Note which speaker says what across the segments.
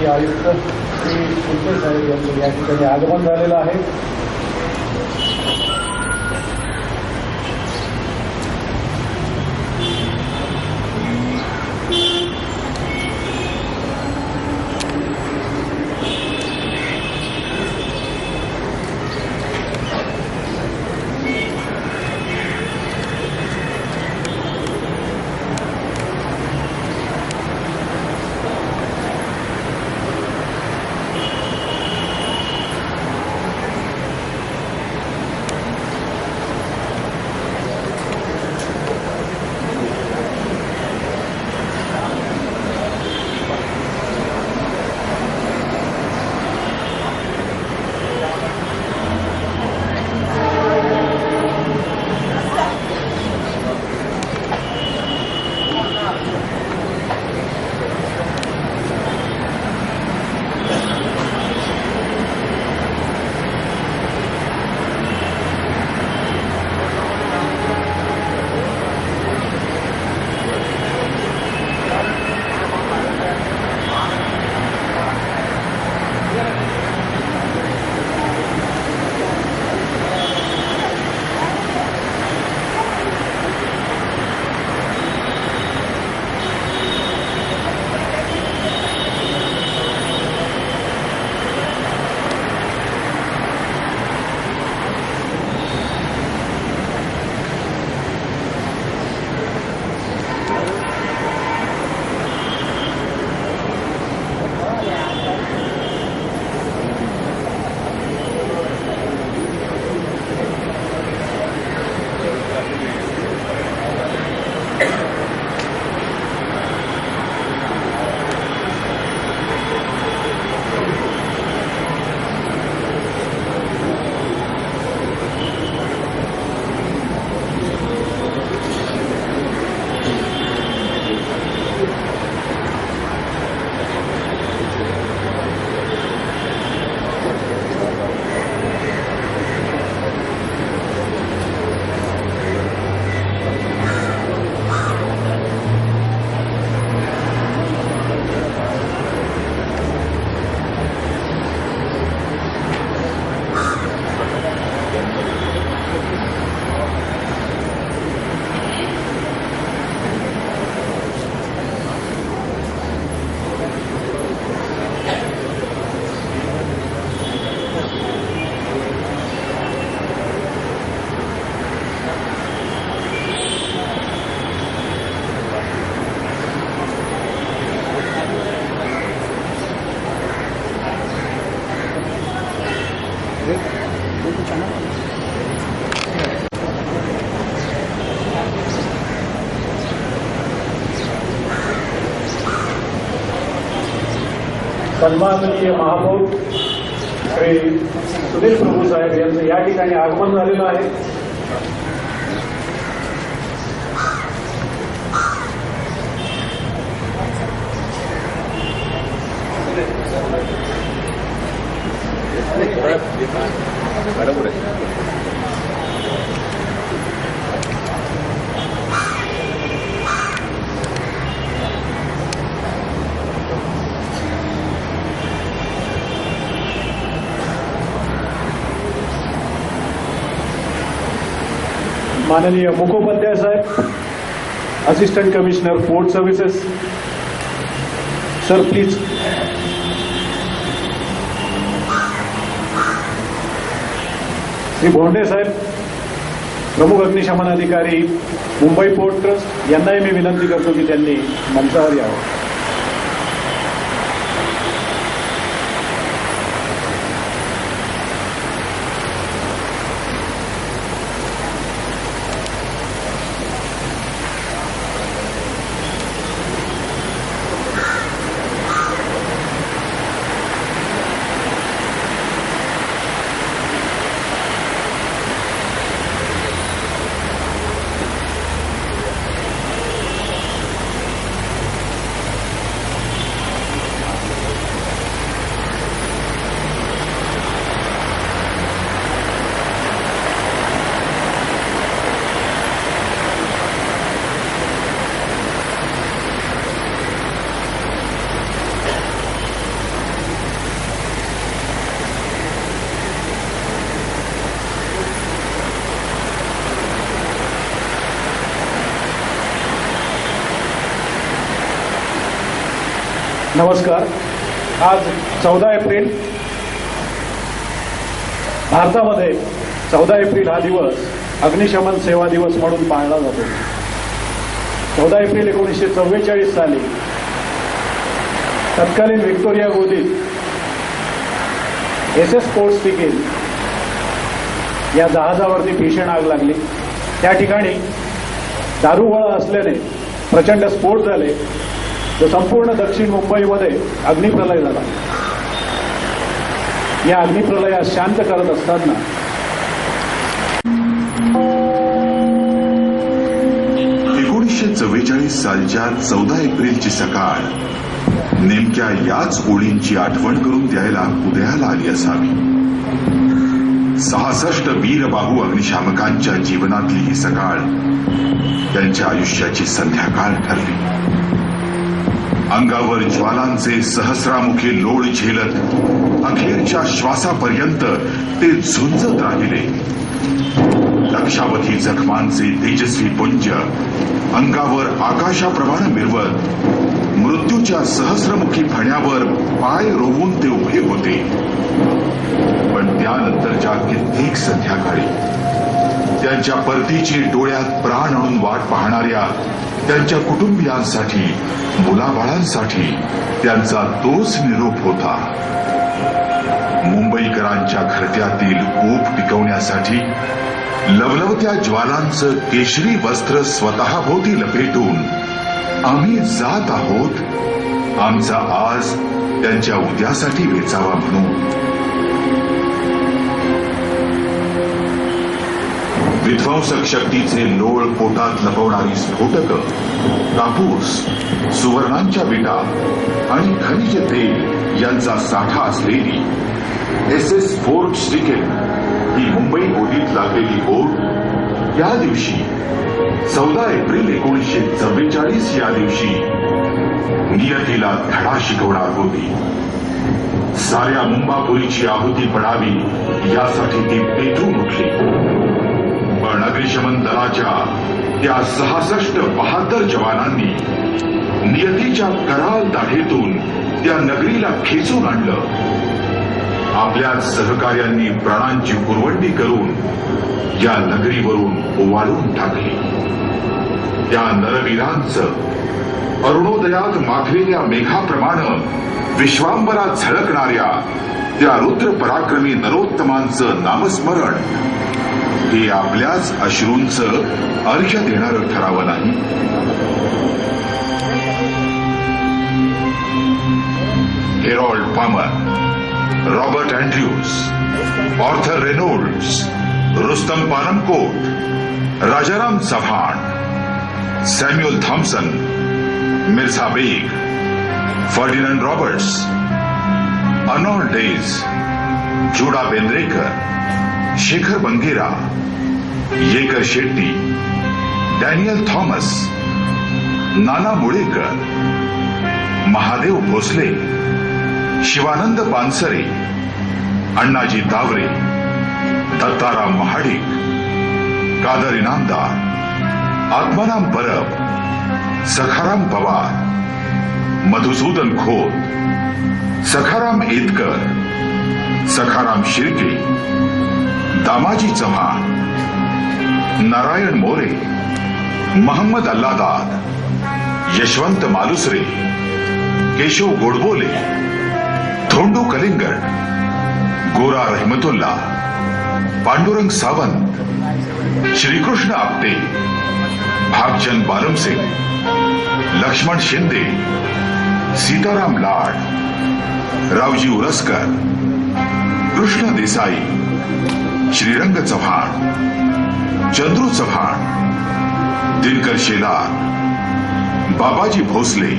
Speaker 1: माननीय आयुक्त श्री फुलके साहेब यांचं या ठिकाणी आगमन झालेलं आहे. सन्माननीय महापौर श्री सुनील प्रभू साहेब यांचं या ठिकाणी आगमन झालेलं आहे. माननीय मुखोपाध्याय साहेब, assistant commissioner port services sir please. Shri Bhonde साहेब, प्रमुख अग्निशमन अधिकारी मुंबई पोर्ट ट्रस्ट, यांनाही मी विनंती करतो की त्यांनी मंचावर यावं. नमस्कार. आज 14 एप्रिल. भारतामध्ये 14 एप्रिल हा दिवस अग्निशमन सेवा दिवस म्हणून पाळला जातो. 14 एप्रिल 1944 साली तत्कालीन व्हिक्टोरिया गोदीत SS पोर्टस्पीगेल या जहाजावरती भीषण आग लागली. त्या ठिकाणी दारूगोळा असल्याने प्रचंड स्फोट झाले. तर संपूर्ण दक्षिण मुंबईमध्ये अग्निप्रलय झाला. या अग्निप्रलयात शांत करत असताना
Speaker 2: सालच्या 14 एप्रिलची सकाळ नेमक्या याच ओळींची आठवण करून द्यायला उदयाला आली असावी. 66 वीरबाहू अग्निशामकांच्या जीवनातली ही सकाळ त्यांच्या आयुष्याची संध्याकाळ ठरली. अंगावर ज्वालांचे सहस्रामुखी लोळ झेलत अखेरच्या श्वासापर्यंत ते झुंजत राहिले. लक्षावधी जखमांचे तेजस्वी पुंज अंगावर आकाशाप्रमाणे मिरवत मृत्यूच्या सहस्रमुखी फण्यावर पाय रोवून ते उभे होते. पण त्यानंतरच्या कित्येक संध्याकाळी त्यांच्या परतीची डोळ्यात प्राण आणून वाट पाहणाऱ्या त्यांच्या कुटुंबियांसाठी, मुलाबाळांसाठी त्यांचा तोच निरोप होता. मुंबईकरांच्या घरट्यातील ऊब टिकवण्यासाठी लवलवत्या ज्वालांचं केशरी वस्त्र स्वतःभोवती लपेटून आम्ही जात आहोत, आमचा आज त्यांच्या उद्यासाठी वेचावा म्हणून. विध्वंसक शक्तीचे लोळ पोटात लपवणारी स्फोटकं, कापूस, सुवर्णांच्या विटा आणि खनिज तेल यांचा साठा असलेली SS पोर्टस्पीगेल ही मुंबई गोदीत लागलेली बोट या दिवशी 14 एप्रिल 1944 या दिवशी नियतीला धडा शिकवणार होती. साऱ्या मुंबापुरीची आहुती पडावी यासाठी ती पेटून उठली. पण अग्निशमन दलाच्या त्या 66 बहादर जवानांनी नियतीच्या कराल दाढेतून त्या नगरीला खेचून आणलं. आपल्या सहकार्यांनी प्राणांची कुरवंडी करून या नगरीवरून ओवाळून टाकली. त्या नरवीरांचं अरुणोदयात माखलेल्या मेघाप्रमाणे विश्वांबरात झळकणाऱ्या त्या रुद्र पराक्रमी नरोत्तमांचं नामस्मरण हे आपल्याच अश्रूंचं अर्घ्य देणारं ठरावं नाही. Harold Palmer, Robert Andrews, Arthur Reynolds, Rustam Panamkot, Rajaram Chavan, Samuel Thomson, Mirza Beg, Ferdinand Roberts, Arnold Dias, Juda Bendrekar, Shekhar Bangera, Yekar Shetty, Daniel Thomas, Nana Mulekar, Mahadev Bhosale, Shivanand Pansare, Annaji Taware, Dattaram Mahadik, Kadar Inamdar, Atmaram Parab, Sakharam Pawar, Madhusudan Khot, Sakharam Etkar, Sakharam Shirke, Damaji Chavan, Narayan More, Mohammad Alladad, Yashwant Malusare, Keshav Godbole, Dhondu Kalingad, Gora Rahmatullah, Pandurang Sawant, Shrikrishna Apte, Bhagchand बालमसिंग, Laxman Shinde, Sitaram लाड, रावजी उरसकर, कृष्ण देसाई, श्रीरंग चव्हाण, चंद्रू चव्हाण, दिनकर शेलार, बाबाजी भोसले,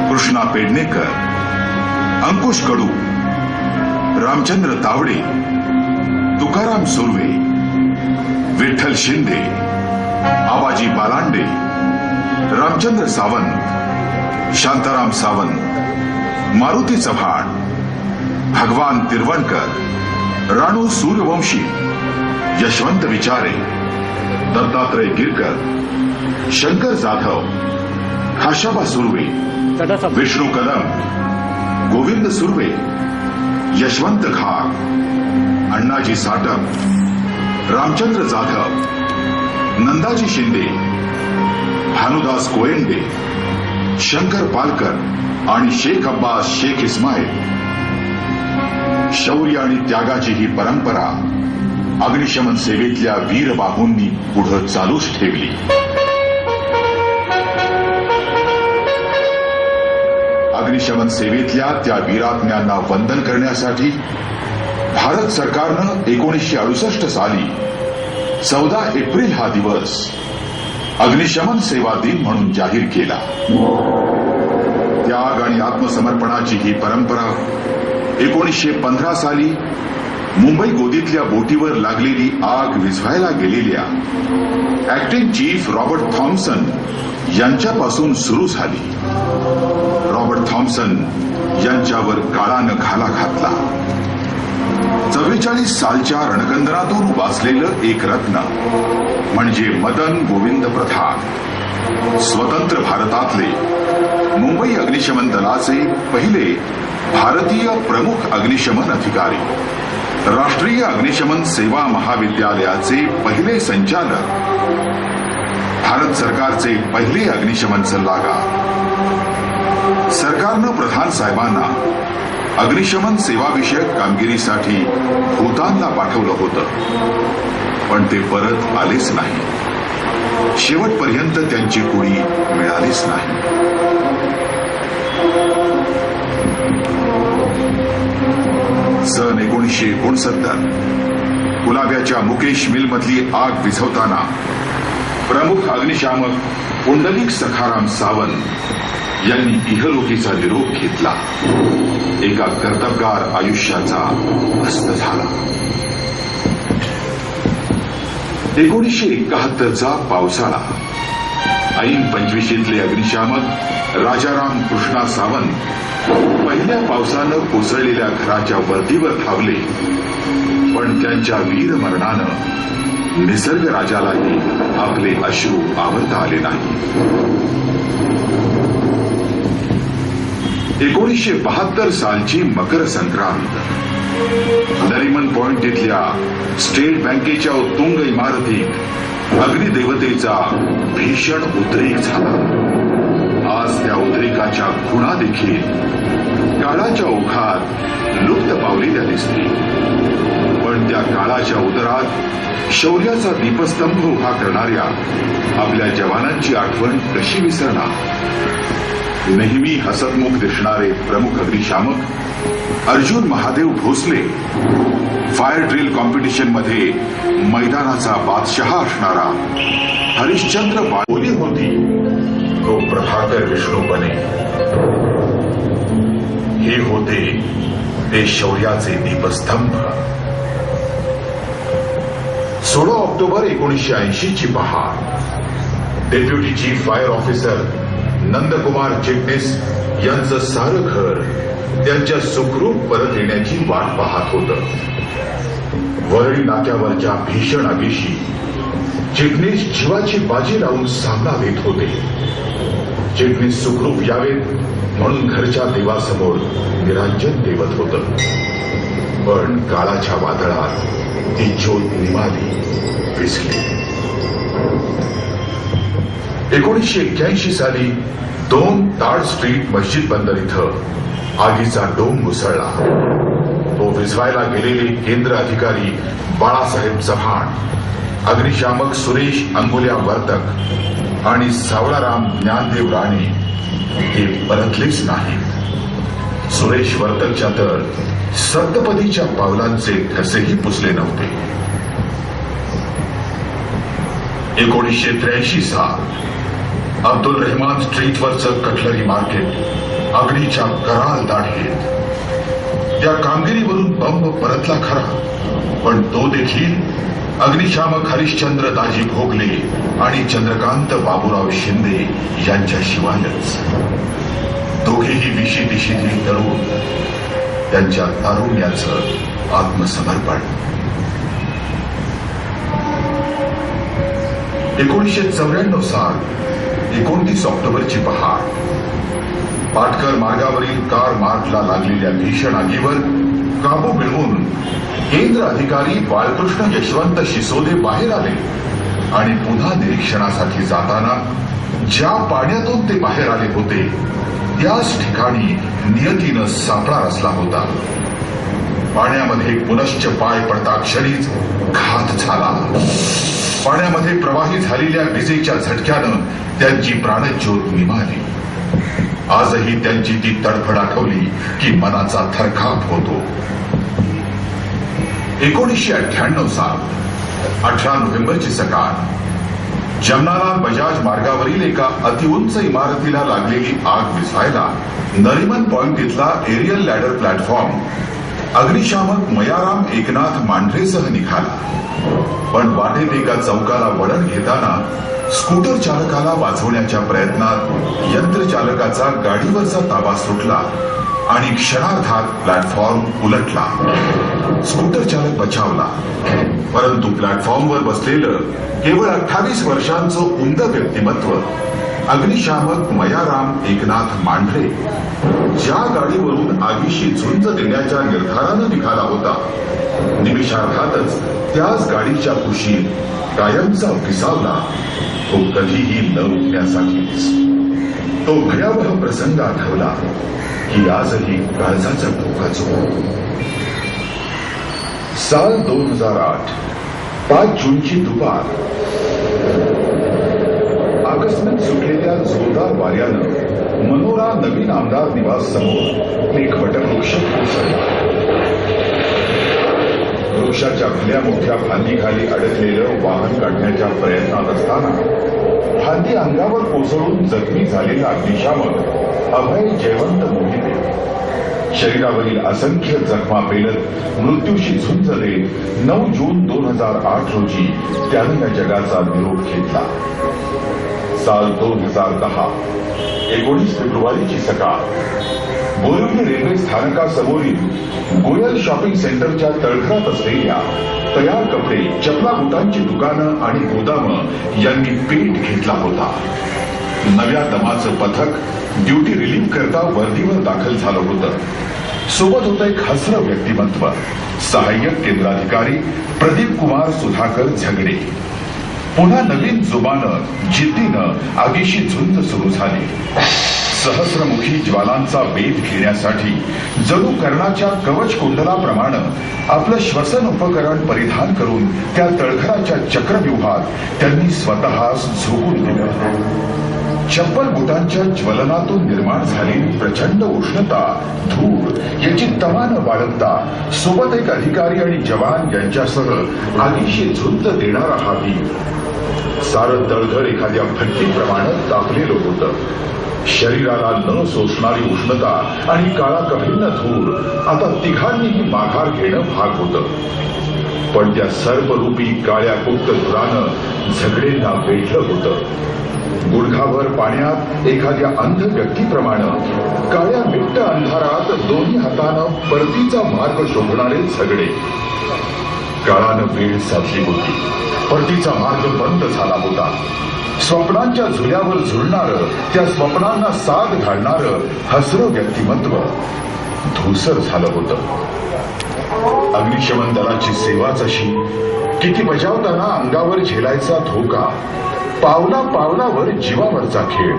Speaker 2: कृष्णा पेडणेकर, अंकुश कडू, रामचंद्र तावडे, तुकाराम सुर्वे, विठ्ठल शिंदे, आबाजी बालांडे, रामचंद्र सावंत, शांताराम सावंत, मारुती चव्हाण, भगवान तिरवणकर, राणू सूर्यवंशी, यशवंत विचारे, दत्तात्रय गिरकर, शंकर जाधव, खाशाबा सुर्वे, विष्णू कदम, गोविंद सुर्वे, यशवंत खार, अण्णाजी साटम, रामचंद्र जाधव, नंदाजी शिंदे, भानुदास कोयंडे, शंकर पालकर आणि शेख अब्बास शेख इस्माईल. शौर्य आणि त्यागाची ही परंपरा अग्निशमन सेवेतल्या वीरबाहूंनी पुढे चालूच ठेवली. अग्निशमन सेवेतल्या त्या वीरात्म्यांना वंदन करण्यासाठी भारत सरकारनं 1968 साली 14 एप्रिल हा दिवस अग्निशमन सेवा दिन म्हणून जाहीर केला. त्याग आणि आत्मसमर्पणाची ही परंपरा 1915 साली मुंबई गोदीतल्या बोटीवर लागलेली आग विझवायला गेलेल्या ऍक्टिंग चीफ रॉबर्ट थॉम्सन यांच्यापासून सुरू झाली. रॉबर्ट थॉम्सन यांच्यावर काळानं घाला घातला. 44 सालच्या रणकंदरातून वाचलेलं एक रत्न म्हणजे मदन गोविंद प्रधान, स्वतंत्र भारतातले मुंबई अग्निशमन दलाचे पहिले भारतीय प्रमुख अग्निशमन अधिकारी, राष्ट्रीय अग्निशमन सेवा महाविद्यालयाचे पहिले संचालक, भारत सरकारचे पहिले अग्निशमन सल्लागार. सरकारनं प्रधान साहेबांना अग्निशमन सेवाविषयक कामगिरीसाठी भूतानला पाठवलं होतं, पण ते परत आलेच नाही. शेवटपर्यंत त्यांची कुडी मिळालीच नाही. सन 1969 गुलाब्याच्या मुकेश मिलमधली आग विझवताना प्रमुख अग्निशामक पुंडलिक सखाराम सावंत यांनी इहलोकीचा निरोप घेतला. एका कर्तबगार आयुष्याचा अस्त झाला. 1971चा पावसाळा. ऐन 25शीतले अग्निशामक राजाराम कृष्णा सावंत पहिल्या पावसानं कोसळलेल्या घराच्या वरतीवर धावले, पण त्यांच्या वीरमरणानं निसर्गराजालाही आपले अश्रू आवरता आले नाही. 1972 सालची मकर संक्रांत. नरिमन पॉइंट इथल्या स्टेट बँकेच्या उत्तुंग इमारतीत अग्निदेवतेचा भीषण उद्रेक झाला. आज त्या उद्रेकाच्या खुणा देखील काळाच्या ओघात लुप्त पावलेल्या दिसतील. पण त्या काळाच्या उदरात शौर्याचा दीपस्तंभ उभा करणाऱ्या आपल्या जवानांची आठवण कशी विसरणार. नेहमी हसतमुख दिसणारे प्रमुख अग्निशामक अर्जुन महादेव भोसले, फायर ड्रिल कॉम्पिटिशनमध्ये मैदानाचा बादशहा असणारा हरिश्चंद्र बाळोली होती तो प्रभाकर विष्णू बने. हे होते ते शौर्याचे दीपस्तंभ. 16 ऑक्टोबर 1980 ची पहाट. Deputy chief fire officer Nandkumar Chitnis यांचं सारं घर त्यांच्या सुखरूप परत येण्याची वाट पाहत होतं. वरळी नाक्यावरच्या भीषण आगीशी चिटणीस जीवाची बाजी लावून सामना देत होते. चिटणीस सुखरूप यावेत म्हणून घरच्या देवासमोर निरांजन देवत होतं. पण काळाच्या वादळात ती ज्योत निमाली, विझली. 1981 साली 2 ताड स्ट्रीट मस्जिद बंदर इथं आगीचा डोंग उसळला. तो विझवायला गेलेले केंद्र अधिकारी बाळासाहेब चव्हाण, अग्निशामक सुरेश अंगुल्या वर्तक आणि सावळाराम ज्ञानदेव राणे हे परतलेच नाहीत. सुरेश वर्तकच्या तर सप्तपदीच्या पावलांचे ठसेही पुसले नव्हते. 1983 साल. अब्दुल रहमान स्ट्रीटवरचं कटलरी मार्केट अग्नीच्या कराल दाढेत. त्या कामगिरीवरून बंब परतला खरा, पण तो देखील अग्निशामक हरिश्चंद्र दाजी भोगले आणि चंद्रकांत बाबूराव शिंदे यांच्याशिवायच. दोघेही विशी-दिशीतील तरुण, त्यांच्या तारुण्याचं आत्मसमर्पण. 1994 साल. 29 ऑक्टोबरची पहाट. पाटकर मार्गावरील कार मार्गला लागलेल्या भीषण आगीवर काबू मिळवून केंद्र अधिकारी बाळकृष्ण यशवंत शिसोदे बाहेर आले आणि पुन्हा निरीक्षणासाठी जाताना ज्या पाण्यातून ते बाहेर आले होते त्याच ठिकाणी नियतीनं सापळा रचला होता. पाण्यामध्ये पुनश्च पाय पडता क्षणीच घात झाला. पाण्यामध्ये प्रवाहित झालेल्या विजेच्या झटक्यानं त्यांची प्राणज्योत निमाली. आजही त्यांची ती तडफड आठवली की मनाचा थरकाप होतो. 1998 साल 18 नोव्हेंबरची सकाळ. जमनालाल बजाज मार्गावरील एका अतिउंच इमारतीला लागलेली आग विझवायला नरिमन पॉइंट इथला एरियल लॅडर प्लॅटफॉर्म अग्निशामक मयाराम एकनाथ मांढरेसह निघाला. पण वाटेत एका चौकाला वळण घेताना स्कूटर चालकाला वाचवण्याच्या प्रयत्नात यंत्रचालकाचा गाडीवरचा ताबा सुटला आणि क्षणार्धात प्लॅटफॉर्म उलटला. स्कूटर चालक बचावला, परंतु प्लॅटफॉर्मवर बसलेलं केवळ 28 वर्षांचं उमद व्यक्तिमत्व अग्निशामक मयाराम एकनाथ मांढरे ज्या गाडीवरून आगीशी झुंज देण्याच्या निर्धारानं निघाला होता, निमिषार्धातच त्याच गाडीच्या कुशीत कायमचा विसावला. तो कधीही न उठण्यासाठीच. तो भयावह प्रसंग आठवला की आजही काळजाचा धोकाचो. साल 2008 5 जूनची दुपार. आकस्मिक सुटलेल्या जोरदार वाऱ्यानं मनोरा नवीन आमदार निवास समोर एक वटवृक्ष कोसळला. वृक्षाच्या भल्या मोठ्या फांदीखाली अडकलेलं वाहन काढण्याच्या प्रयत्नात असताना फांदी अंगावर कोसळून जखमी झालेला अग्निशामक अभय जयवंत मोहिते शरीरावरील असंख्य जखमा पेलत मृत्यूशी झुंज देत 9 जून 2008 रोजी त्यानं या जगाचा निरोप घेतला. साल 2010 19 फेब्रुवारीची सकाळ. बोरिवली रेल्वे स्थानकासमोरील गोयल शॉपिंग सेंटरच्या तळघरात असलेल्या तयार कपडे, चपला बुटांची दुकानं आणि गोदामं यांनी पेट घेतला होता. नव्या दमाचं पथक ड्युटी रिलीव्ह करता वर्दीवर दाखल झालं होतं. सोबत होतं एक हसरं व्यक्तिमत्व, सहाय्यक केंद्राधिकारी प्रदीप कुमार सुधाकर झगडे. पुन्हा नवीन जुबानं, जिद्दीनं आगीशी झुंज सुरू झाली. सहस्रमुखी ज्वालांचा वेध घेण्यासाठी जणू कर्णाच्या कवच कुंडलाप्रमाणे आपलं श्वसन उपकरण परिधान करून त्या तळघराच्या चक्रव्यूहात त्यांनी स्वतःस झोकून दिलं. चप्पल बुटांच्या ज्वलनातून निर्माण झालेली प्रचंड उष्णता, धूळ याची तमानं बाळगता सोबत एक अधिकारी आणि जवान यांच्यासह आगीशी झुंज देणारा हा वीर. सारं तळघर एखाद्या भट्टीप्रमाणे तापलेलं होतं. शरीराला न सोसणारी उष्णता आणि काळा कभिन्न धूर आता तिघांनीही माघार घेणं भाग होतं. पण त्या सर्परूपी काळ्या गुप्त धुरानं झगडेंना वेढलं होतं. गुडघाभर पाण्यात एखाद्या अंध व्यक्तीप्रमाणे काळ्या मिट्ट अंधारात दोन्ही हातानं परतीचा मार्ग शोधणारे झगडे. काळानं वेळ साधली होती. परतीचा मार्ग बंद झाला होता. स्वप्नांच्या झुल्यावर झुलणारं, त्या स्वप्नांना साथ घालणारं हसरं व्यक्तिमत्व धूसर झालं होतं. अग्निशमन दलाची सेवाच अशी की ती बजावताना अंगावर झेलायचा धोका, पावला पावलावर जीवावरचा खेळ.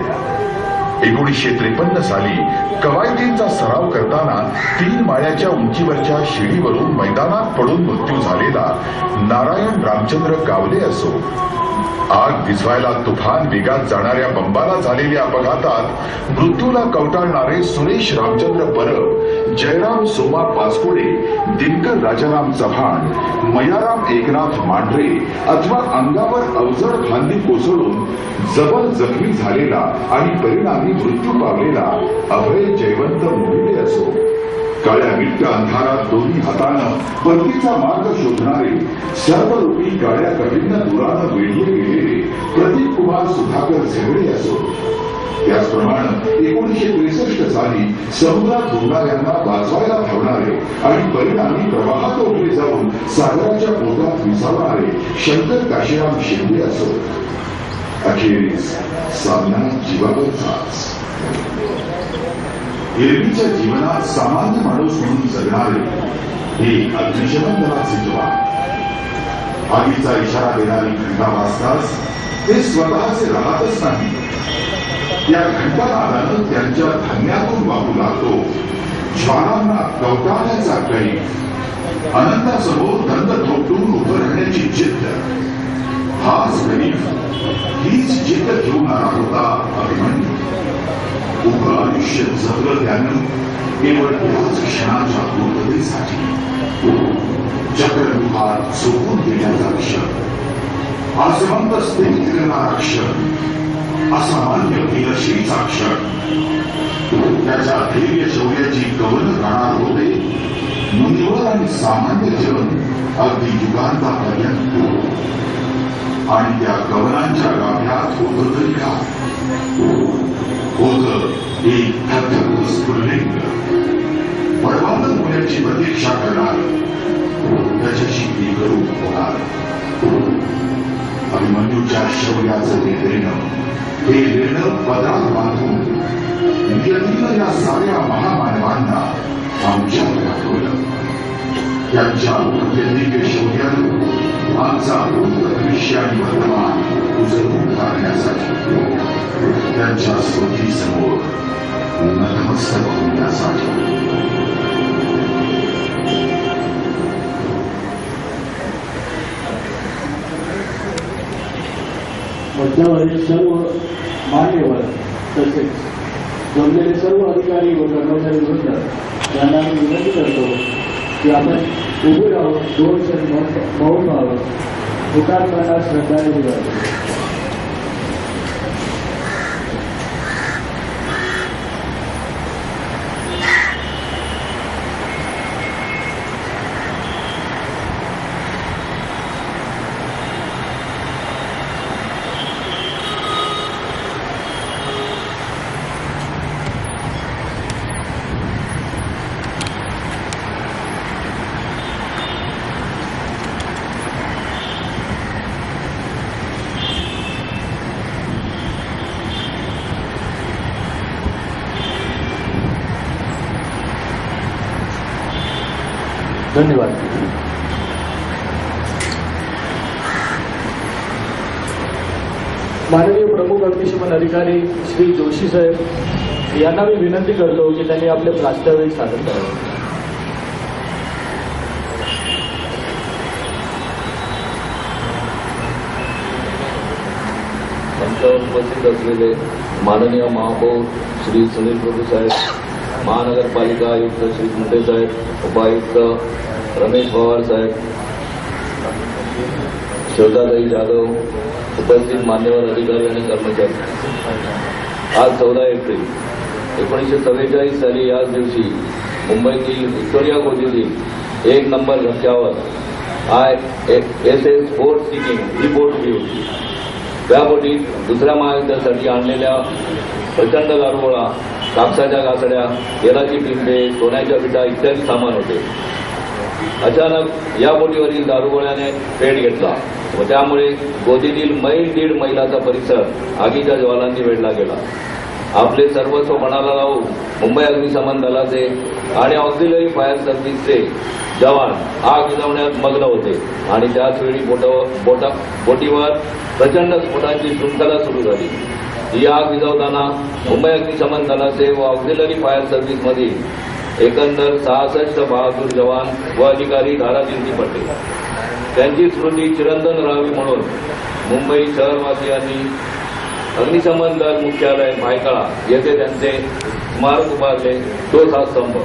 Speaker 2: 1953 साली कवायतींचा सराव करताना 3 माळ्याच्या उंचीवरच्या शिडीवरून मैदानात पडून मृत्यू झालेला नारायण रामचंद्र कावले असो, आग विझवायला तुफान वेगात जाणाऱ्या बंबाला झालेल्या अपघातात मृत्यूला कवटाळणारे सुरेश रामचंद्र परब, जयराम सोमा पासपुडे, दिनकर राजाराम चव्हाण, मयाराम एकनाथ मांढरे अथवा अंगावर अवजड फांदी कोसळून जबर जखमी झालेला आणि परिणामी मृत्यू पावलेला अभय जयवंत मोहिते असो, काळ्या मिट्ट अंधारात दोन्ही हातानं परतीचा मार्ग शोधणारे सर्वरूपी काळ्या कठीण धुरानं वेढले गेलेले प्रदीप कुमार सुधाकर झगडे असो, त्याचप्रमाणे 1963 साली समुद्रात बुडणाऱ्यांना वाचवायला धावणारे आणि परिणामी प्रवाहात ओढले जाऊन सागराच्या पोटात विसावणारे शंकर काशीराम शिंदे असो, अखेरीस सामना जीवावरचाच. एरवीच्या जीवनात सामान्य माणूस म्हणून जगणारे हे अग्निशमन दलाचे जवान. आगीचा इशारा देणारी घंटा वाजताच ते स्वतःचे राहतच नाही. त्या घंटानादानं त्यांच्या धान्यातून वाहू लागतो ज्वालांना कवटाळण्याचा कैफ. अनंतासमोर दंड थोपटून उभं राहण्याची जिद्द. हाच गरीब, हीच जिद्द घेऊन आला होता अभिमन्यू. उभं आयुष्य जगलं त्यानं केवळ याच क्षणाच्या पूर्ततेसाठी. चक्रव्यूहात चुकून गेल्याचा क्षण, आसमंत स्थिर करणारा क्षण, असामान्य वीरशीचा क्षण. त्याच्या धैर्य शौर्याची कवनं गाणार होते मुनिवर आणि सामान्य जन अगदी युगांतापर्यंत. आणि त्या कवनांच्या गाभ्यात होतं तरी का? होतं एक थकथक स्फुल्लिंग, बळवान मुलाची प्रतीक्षा करणार, त्याच्याशी एकरूप होणार. अभिमन्यूच्या शौर्याचं हे लेणं पदरात बांधून नियतीनं या साऱ्या महामानवांना आमच्यावर दाखवलं. त्यांच्या दिव्य शौर्यानं आमचा भूत, भविष्य आणि वर्तमान उजळून काढण्यासाठी, त्यांच्या स्मृतीसमोर नतमस्तक होण्यासाठी.
Speaker 3: मंचावरील सर्व मान्यवर तसेच जमलेले सर्व अधिकारी व कर्मचारी वृंद यांना मी विनंती करतो की आपण उभे राहून 2 क्षण मौन व्हावं, हुतात्म्यांना श्रद्धांजली द्यावी. धन्यवाद. माननीय प्रमुख अग्निशमन अधिकारी श्री जोशी साहेब यांना मी विनंती करतो की त्यांनी आपले प्रास्ताविक सादर करावे.
Speaker 4: मंचावर उपस्थित असलेले माननीय महापौर श्री सुनील प्रभू साहेब, महानगरपालिका आयुक्त श्री मुंडे साहेब, उपायुक्त रमेश पवार साहेब, शिवदाताई जाधव, उपस्थित मान्यवर अधिकारी आणि कर्मचारी. आज 14 एप्रिल 1944 साली याच दिवशी मुंबईतील व्हिक्टोरिया कोचितील 1 नंबर धक्क्यावर ISS बोट सिकिंग ही बोट उभी होती. त्या बोटीत दुसऱ्या महायुद्धासाठी आणलेल्या प्रचंड दारुगोळा, कापसाच्या गासड्या, तेलाची पिंपे, सोन्याच्या विटा इत्यादी सामान होते. अचानक या बोटीवरील दारुगोळ्याने पेट घेतला व त्यामुळे गोदीतील मैल 1.5 मैलाचा परिसर आगीच्या ज्वालांनी वेढला गेला. आपले सर्वस्व पणाला लावून मुंबई अग्निशमन दलाचे आणि ऑक्झिलरी फायर सर्व्हिसचे जवान आग विझवण्यात मग्न होते आणि त्याचवेळी बोटीवर प्रचंड स्फोटांची शृंखला सुरू झाली. ही आग विझवताना मुंबई अग्निशमन दलाचे व ऑक्झिलरी फायर सर्व्हिसमधील एकंदर 66 बहादूर जवान व अधिकारी धारातीर्थी पडले. त्यांची स्मृती चिरंतन राहावी म्हणून मुंबई शहरवासियांनी अग्निशमन दल मुख्यालय भायखळा येथे त्यांचे स्मारक उभारले. तोच हा स्तंभ.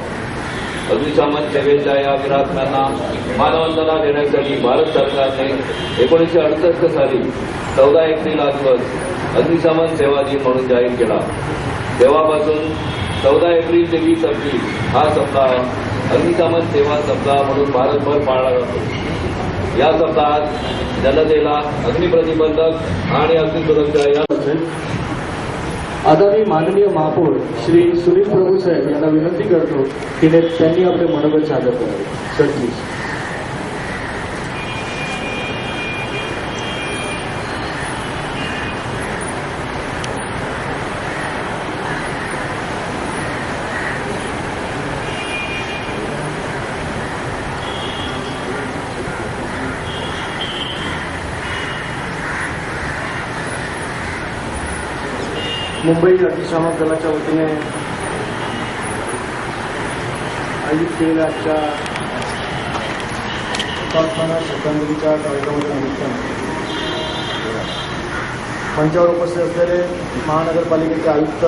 Speaker 4: अग्निशमन सेवेच्या या वीरात्म्यांना मानवंदना देण्यासाठी भारत सरकारने 1968 साली 14 एप्रिल हा दिवस अग्निशमन सेवा दिन म्हणून जाहीर केला. तेव्हापासून 14 एप्रिल ते 20 एप्रिल हा सप्ताह अग्निशमन सेवा सप्ताह म्हणून भारतभर पाळला जातो. या सप्ताहात जनतेला अग्निप्रतिबंधक आणि अग्निसुरक्षा या
Speaker 3: आता मी माननीय महापौर श्री सुनील प्रभू साहेब यांना विनंती करतो की त्यांनी आपले मनोगत सादर करावे. Sir please. मुंबई अग्निशामक दलाच्या वतीने आयोजित केलेल्या आजच्या हुतात्म्यांना श्रद्धांजलीच्या कार्यक्रमाच्या निमित्ताने मंचावर उपस्थित असलेले महानगरपालिकेचे आयुक्त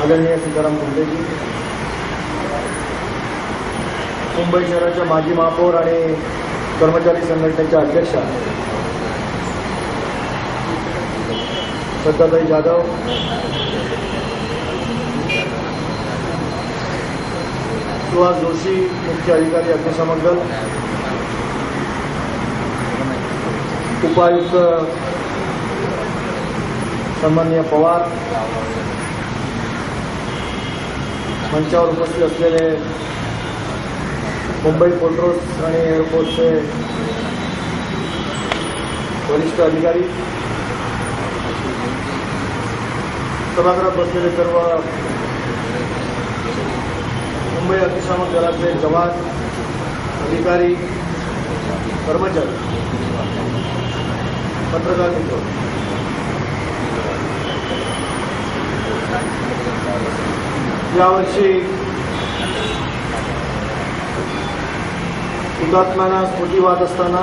Speaker 3: आदरणीय सीताराम कुंटेजी, मुंबई शहराच्या माजी महापौर आणि कर्मचारी संघटनेच्या अध्यक्षा श्रद्धाताई जाधव, सुहास जोशी, मुख्य अधिकारी अग्निशामक दल, उपायुक्त सन्माननीय पवार, मंचावर उपस्थित असलेले मुंबई पोर्ट ट्रस्ट आणि एअरपोर्टचे वरिष्ठ अधिकारी, सभागृहात बसलेले सर्व मुंबई अग्निशामक दलाचे जवान, अधिकारी, कर्मचारी, पत्रकार मित्र, यावर्षी हुतात्म्यांना स्मृती वाहत असताना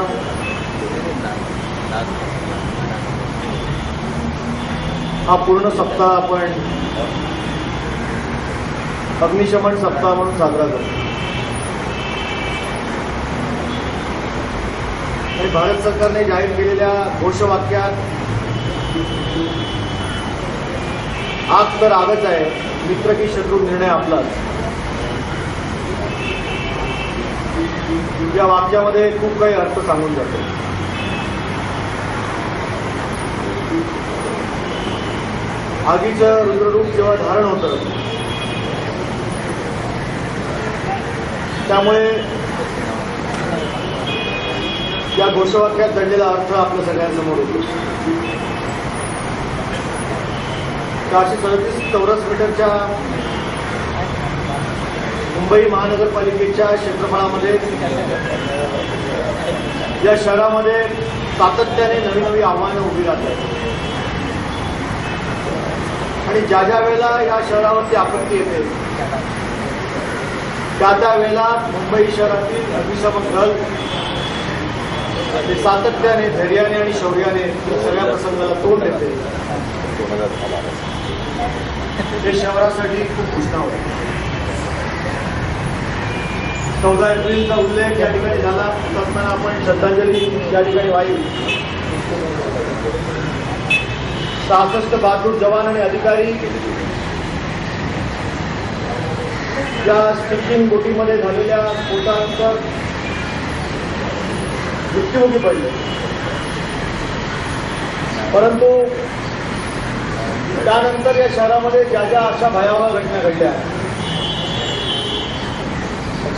Speaker 3: हा पूर्ण सप्ताह आपण अग्निशमन सप्ताह म्हणून साजरा करतो. आणि भारत सरकारने जाहीर केलेल्या घोषवाक्यात आग तर आगच आहे, मित्र की शत्रू निर्णय आपलाच, या वाक्यामध्ये खूप काही अर्थ सांगून जातो. आगीचं रुद्ररूप जेव्हा धारण होतं, त्यामुळे या घोषवाक्यात दडलेला अर्थ आपल्या सगळ्यांसमोर होतो. 437 चौरस मीटरच्या मुंबई महानगरपालिकेच्या क्षेत्रफळामध्ये या शहरामध्ये सातत्याने नवी नवी आव्हानं उभी राहतात. आणि ज्या ज्या वेळेला या शहरावरती आपत्ती येते, त्या वेळेला मुंबई शहरातील अग्निशामक दल ते सातत्याने, धैर्याने आणि शौर्याने सगळ्या प्रसंगाला तोंड देते. हे शहरासाठी खूप घोषणा होती. 14 एप्रिलचा उल्लेख या ठिकाणी झाला. हुतात्म्यांना आपण श्रद्धांजली या ठिकाणी वाहिली. 66 बहादूर जवान आणि अधिकारी या स्टिचिंग बोटीमध्ये झालेल्या स्फोटानंतर मृत्युमुखी पडले. परंतु त्यानंतर या शहरामध्ये ज्या ज्या अशा भयावह घटना घडल्या,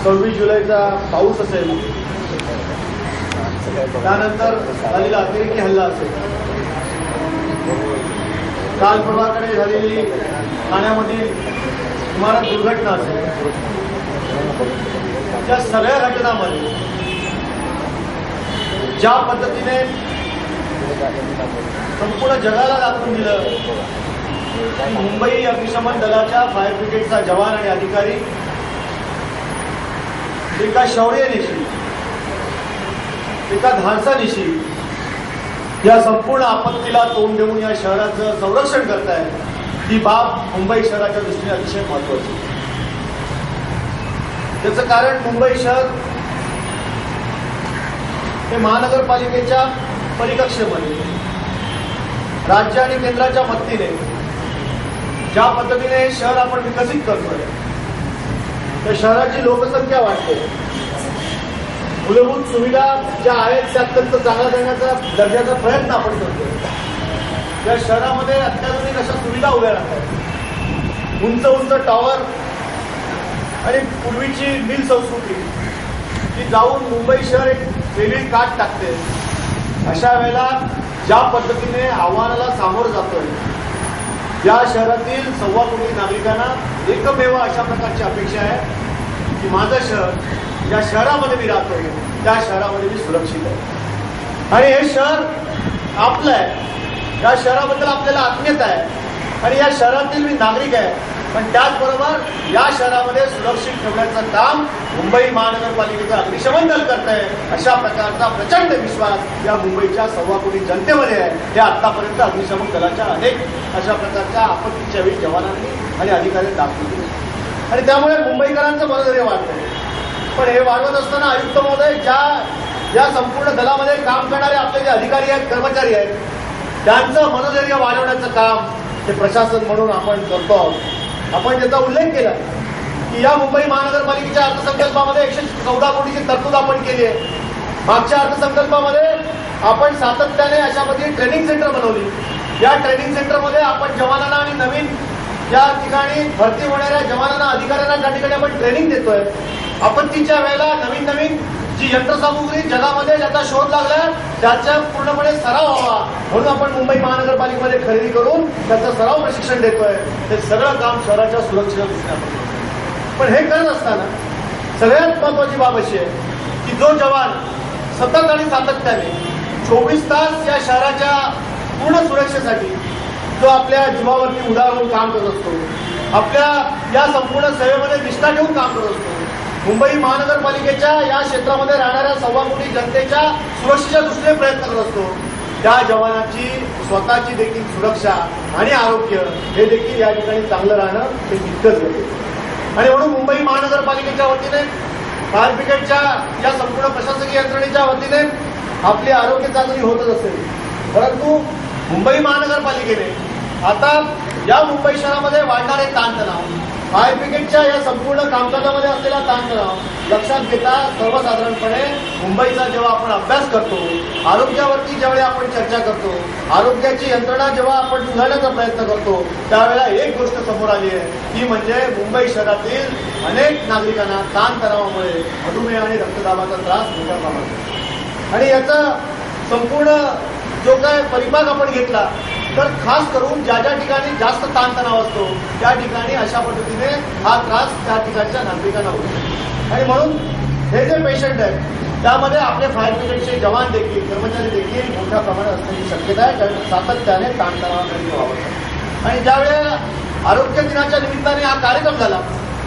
Speaker 3: 26 जुलैचा पाऊस असेल, त्यानंतर झालेला अतिरेकी हल्ला असेल, काल परवाकडे झालेली ठाण्यामधील इमारत दुर्घटना असेल, त्या सगळ्या घटनांमध्ये ज्या पद्धतीने संपूर्ण जगाला दाखवून दिलं की मुंबई अग्निशमन दलाच्या फायर ब्रिगेडचा जवान आणि अधिकारी एका शौर्यानिशी, एका धाडसानिशी या संपूर्ण आपत्तीला तोंड देऊन या शहराचं संरक्षण करतायत, ही बाब मुंबई शहराच्या दृष्टीने अतिशय महत्वाची. त्याचं कारण मुंबई शहर हे महानगरपालिकेच्या परिकक्षेमध्ये राज्य आणि केंद्राच्या मदतीने ज्या पद्धतीने हे शहर आपण विकसित करतोय, त्या शहराची लोकसंख्या वाढते, मूलभूत सुविधा ज्या आहेत त्या अत्यंत चांगल्या करण्याचा दर्जाचा प्रयत्न आपण करतोय. या शहरामध्ये अत्याधुनिक अशा सुविधा उभ्या राहतात, उंच उंच टॉवर आणि पूर्वीची मिल संस्कृती की जाऊन मुंबई शहर एक वेगळी काट टाकते. अशा वेळेला ज्या पद्धतीने आव्हानाला सामोरं जातोय, या शहरातील 1.25 कोटी नागरिकांना एकमेव अशा प्रकारची अपेक्षा आहे की माझं शहर, ज्या शहरामध्ये मी राहतोय त्या शहरामध्ये मी सुरक्षित आहे आणि हे शहर आपलं आहे.
Speaker 5: या शहराबद्दल आपल्याला आत्मीयता आहे आणि या शहरातील मी नागरिक आहे, पण त्याचबरोबर या शहरामध्ये सुरक्षित ठेवण्याचं काम मुंबई महानगरपालिकेचं अग्निशमन दल करत आहे. अशा प्रकारचा प्रचंड विश्वास या मुंबईच्या 1.25 कोटी जनतेमध्ये आहे. हे आतापर्यंत अग्निशमन दलाच्या अनेक अशा प्रकारच्या आपत्तीच्या वेळी जवानांनी आणि अधिकाऱ्यांनी दाखवली आणि त्यामुळे मुंबईकरांचं मनोधैर्य वाढतंय. पण हे वाढवत असताना आयुक्त महोदय ज्या संपूर्ण दलामध्ये काम करणारे आपले जे अधिकारी आहेत, कर्मचारी आहेत, त्यांचं मनोधैर्य वाढवण्याचं काम हे प्रशासन म्हणून आपण करतो आहोत. आपण त्याचा उल्लेख केला की या मुंबई महानगरपालिकेच्या अर्थसंकल्पामध्ये 114 कोटीची तरतूद आपण केली आहे. मागच्या अर्थसंकल्पामध्ये आपण सातत्याने अशा पद्धतीने ट्रेनिंग सेंटर बनवली. या ट्रेनिंग सेंटरमध्ये आपण जवानांना आणि नवीन या ठिकाणी भरती होणाऱ्या जवानांना, अधिकाऱ्यांना त्या ठिकाणी आपण ट्रेनिंग देतोय. आपत्तीच्या वेळेला नवीन नवीन जी यंत्रसामुग्री जगामध्ये ज्याचा शोध लागला त्याचा पूर्णपणे सराव व्हावा म्हणून आपण मुंबई महानगरपालिकेमध्ये खरेदी करून त्याचं सराव प्रशिक्षण देतोय. हे सगळं काम शहराच्या सुरक्षेच्या दृष्टीने. पण हे करत असताना सगळ्यात महत्वाची बाब अशी आहे की जो जवान सतत आणि सातत्याने 24 तास या शहराच्या पूर्ण सुरक्षेसाठी जो आपल्या जीवावरती उदार होऊन काम करत असतो, आपल्या या संपूर्ण सेवेमध्ये निष्ठा ठेवून काम करत असतो, मुंबई महानगरपालिकेच्या या क्षेत्रामध्ये राहणाऱ्या 1.25 कोटी जनतेच्या सुरक्षेच्या दृष्टीने प्रयत्न करत असतो, त्या जवानाची स्वतःची देखील सुरक्षा आणि आरोग्य हे देखील या ठिकाणी चांगलं राहणं हे तितकंच गरजेचं. आणि म्हणून मुंबई महानगरपालिकेच्या वतीने, फायर ब्रिगेडच्या या संपूर्ण प्रशासकीय यंत्रणेच्या वतीने आपली आरोग्य चाचणी होतच असेल, परंतु मुंबई महानगरपालिकेने आता या मुंबई शहरामध्ये वाढणारे ताणतणाव, फायर ब्रिगेडच्या या संपूर्ण कामकाजामध्ये असलेला ताणतणाव लक्षात घेता सर्वसाधारणपणे मुंबईचा जेव्हा आपण अभ्यास करतो, आरोग्यावरती ज्यावेळी आपण चर्चा करतो, आरोग्याची यंत्रणा जेव्हा आपण सुधारण्याचा प्रयत्न करतो, त्यावेळेला एक गोष्ट समोर आली आहे ती म्हणजे मुंबई शहरातील अनेक नागरिकांना ताणतणावामुळे मधुमेह आणि रक्तदाबाचा त्रास मोठ्या प्रमाणात. आणि याचा संपूर्ण जो काय परिपाक आपण घेतला तर खास करून ज्या ज्या ठिकाणी जास्त ताणतणाव असतो त्या ठिकाणी अशा पद्धतीने हा त्रास त्या ठिकाणच्या नागरिकांना होतो. आणि म्हणून हे जे पेशंट आहेत त्यामध्ये आपले फायर ब्रिगेडचे जवान देखील, कर्मचारी देखील मोठ्या प्रमाणात असण्याची शक्यता आहे, कारण सातत्याने ताणतणावाखाली वावरतात. आणि ज्यावेळेला आरोग्य दिनाच्या निमित्ताने हा कार्यक्रम झाला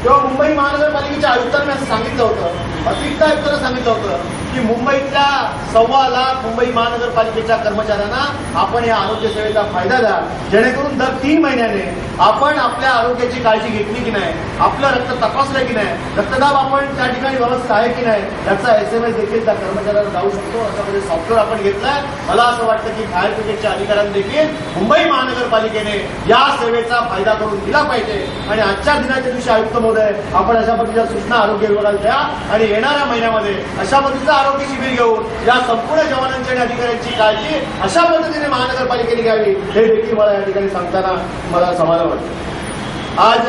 Speaker 5: तेव्हा मुंबई महानगरपालिकेच्या आयुक्तांनी असं सांगितलं होतं, अतिरिक्त आयुक्तांना सांगितलं होतं की मुंबईतल्या 1.25 लाख मुंबई महानगरपालिकेच्या कर्मचाऱ्यांना आपण या आरोग्य सेवेचा फायदा द्या, जेणेकरून दर 3 महिन्याने आपण आपल्या आरोग्याची काळजी घेतली की नाही, आपलं रक्त तपासलं की नाही, रक्तदाब आपण त्या ठिकाणी व्यवस्थित आहे की नाही याचा SMS देखील त्या कर्मचाऱ्याला जाऊ शकतो. अशा मध्ये सॉफ्टवेअर आपण घेतलंय. मला असं वाटतं की फायर ब्रिगेडच्या अधिकाऱ्यांनी देखील मुंबई महानगरपालिकेने या सेवेचा फायदा करून दिला पाहिजे. आणि आजच्या दिनाच्या दिवशी आयुक्त महोदय आपण अशा पद्धतीच्या सूचना आरोग्य विभागाला द्या आणि येणाऱ्या महिन्यामध्ये अशा पद्धतीचं आरोग्य शिबिर घेऊन या संपूर्ण जवानांची आणि अधिकाऱ्यांची काळजी अशा पद्धतीने महानगरपालिकेने घ्यावी हे देखील मला या ठिकाणी सांगताना मला समाधान वाटतं. आज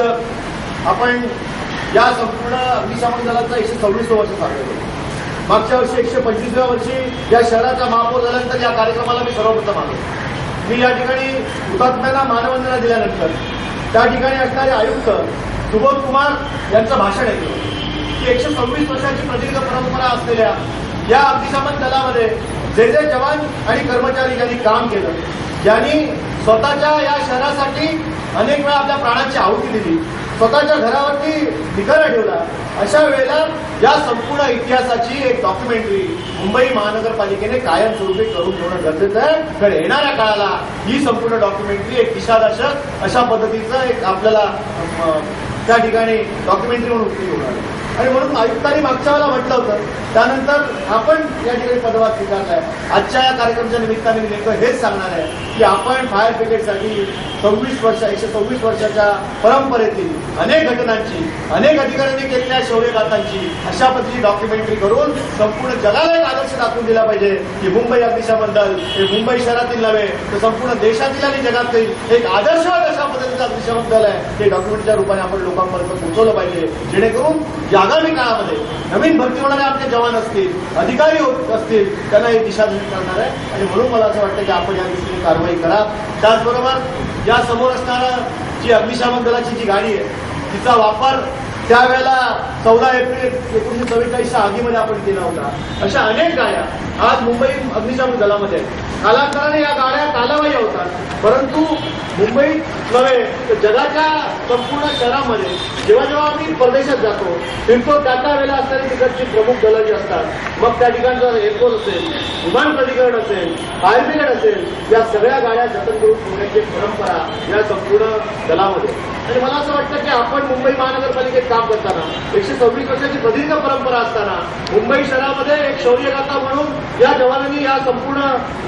Speaker 5: आपण या संपूर्ण अग्निशमन दलाचा 126 वर्ष साजरा करतो. मागच्या वर्षी 125व्या वर्षी या शहराचा महापौर झाल्यानंतर या कार्यक्रमाला मी सर्वप्रथम आलो. मी या ठिकाणी हुतात्म्यांना मानवंदना दिल्यानंतर त्या ठिकाणी असणारे आयुक्त सुबोध कुमार यांचं भाषण ऐकलं की 126 वर्षाची प्रदीर्घ परंपरा असलेल्या या अग्निशमन दलामध्ये जे जे जवान आणि कर्मचारी ज्यांनी काम केलं, ज्यांनी स्वतःच्या या शहरासाठी अनेक वेळा आपल्या प्राणाची आहुती दिली, स्वतःच्या घरावरती निखारा ठेवला, अशा वेळेला या संपूर्ण इतिहासाची एक डॉक्युमेंटरी मुंबई महानगरपालिकेने कायमस्वरूपी करून ठेवणं गरजेचं आहे. तर येणाऱ्या काळाला ही संपूर्ण डॉक्युमेंटरी एक दिशादर्शक अशा पद्धतीचं एक आपल्याला त्या ठिकाणी डॉक्युमेंटरी म्हणून उपयोगी होणार आहे. आणि म्हणून आयुक्तांनी मागच्या वेळेला म्हटलं होतं, त्यानंतर आपण या ठिकाणी पदभार स्वीकारलाय. आजच्या या कार्यक्रमाच्या निमित्ताने मी नेमकं हेच सांगणार आहे की आपण फायर ब्रिगेडसाठी 126 वर्षाच्या परंपरेतील अनेक घटनांची, अनेक अधिकाऱ्यांनी केलेल्या शौर्यगाथांची अशा पद्धतीची डॉक्युमेंटरी करून संपूर्ण जगाला एक आदर्श दाखवून दिला पाहिजे की मुंबई अग्निशमन दल हे मुंबई शहरातील नव्हे तर संपूर्ण देशातील आणि जगातील एक आदर्शवाद अशा पद्धतीचं अग्निशमन दल आहे. ते डॉक्युमेंटच्या रूपाने आपण लोकांपर्यंत पोहोचवलं पाहिजे, जेणेकरून आगामी काळामध्ये नवीन भरती होणारे आपले जवान असतील, अधिकारी असतील, त्यांना ही दिशादर्शन करणार आहे. आणि म्हणून मला असं वाटतं की आपण या दृष्टीने कारवाई करा. त्याचबरोबर या समोर असणारा जी अग्निशमन दलाची जी गाडी आहे तिचा वापर त्यावेळेला 14 एप्रिल 1944च्या आगीमध्ये आपण केला होता. अशा अनेक गाड्या आज मुंबई अग्निशामक दलामध्ये आहेत. कालांतराने या गाड्या कालाबाह्य होतात, परंतु मुंबईत नव्हे तर जगाच्या संपूर्ण शहरामध्ये जेव्हा जेव्हा आम्ही परदेशात जातो फिरतो त्या वेळेला असणारी तिकडची प्रमुख दलं जी असतात, मग त्या ठिकाणचं एअरफोर्स असेल, विमान प्राधिकरण असेल, फायर ब्रिगेड असेल, या सगळ्या गाड्या जतन करून ठेवण्याची एक परंपरा या संपूर्ण दलामध्ये. आणि मला असं वाटतं की आपण मुंबई महानगरपालिकेत काम करताना 126 वर्षाची प्रदीर्घ परंपरा असताना मुंबई शहरामध्ये एक शौर्यगाथा म्हणून या जवानांनी या संपूर्ण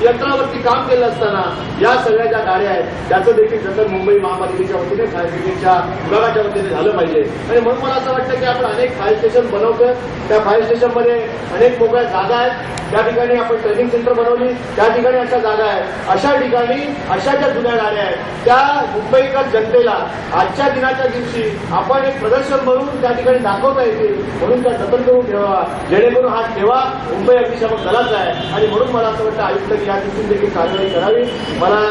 Speaker 5: यंत्रावरती काम केलं असताना या सगळ्या ज्या गाड्या आहेत त्याचं देखील जतन मुंबई महापालिकेच्या वतीने फायर ब्रिगेडच्या विभागाच्या वतीने झालं पाहिजे. आणि म्हणून मला असं वाटतं की आपण अनेक फायर स्टेशन बनवतोय. त्या फायर स्टेशनमध्ये अनेक मोकळ्या जागा आहेत. त्या ठिकाणी आपण ट्रेनिंग सेंटर बनवली, त्या ठिकाणी अशा जागा आहेत. अशा ठिकाणी अशा ज्या जुन्या गाड्या आहेत त्या मुंबईकर जनतेला आजच्या दिनाच्या दिवशी आपण एक प्रदर्शन म्हणून त्या ठिकाणी दाखवता येतील, म्हणून त्या जतन करून ठेवा, जेणेकरून हा ठेवा मुंबई अग्निशामक दलाचा आहे. आणि म्हणून मला असं वाटतं आयुक्त या दिवशी देखील कार्यवाही करावी. मला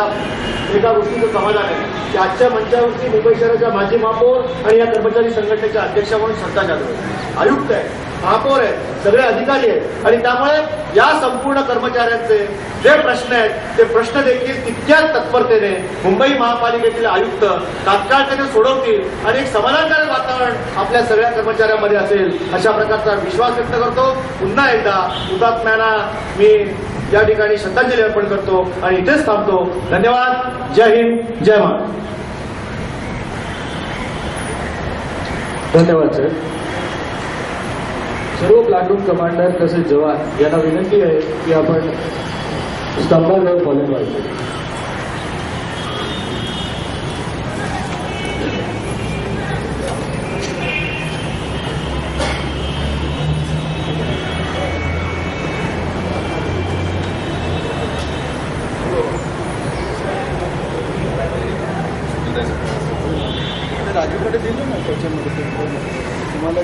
Speaker 5: एका गोष्टीचं समाधान आहे की आजच्या मंचावरती मुंबई शहराच्या माजी महापौर आणि या कर्मचारी संघटनेच्या अध्यक्ष म्हणून श्रद्धा जाधव आयुक्त आहे, महापौर आहेत, सगळे अधिकारी आहेत. आणि त्यामुळे या संपूर्ण कर्मचाऱ्यांचे जे प्रश्न आहेत ते प्रश्न देखील तितक्याच तत्परतेने मुंबई महापालिकेतील आयुक्त तात्काळतेने सोडवतील आणि एक समाधानकारक वातावरण आपल्या सगळ्या कर्मचाऱ्यांमध्ये असेल अशा प्रकारचा विश्वास व्यक्त करतो. पुन्हा एकदा हुतात्म्यांना मी या ठिकाणी श्रद्धांजली अर्पण करतो आणि इथेच थांबतो. धन्यवाद. जय हिंद, जय महाराष्ट्र.
Speaker 3: धन्यवाद सर. सर्व प्लाटून कमांडर तसेच जवान यांना विनंती आहे की आपण स्तंभाजवळ फॉलो व्हायचे.
Speaker 5: राजूकडे दिलं ना त्याच्यामध्ये तुम्हाला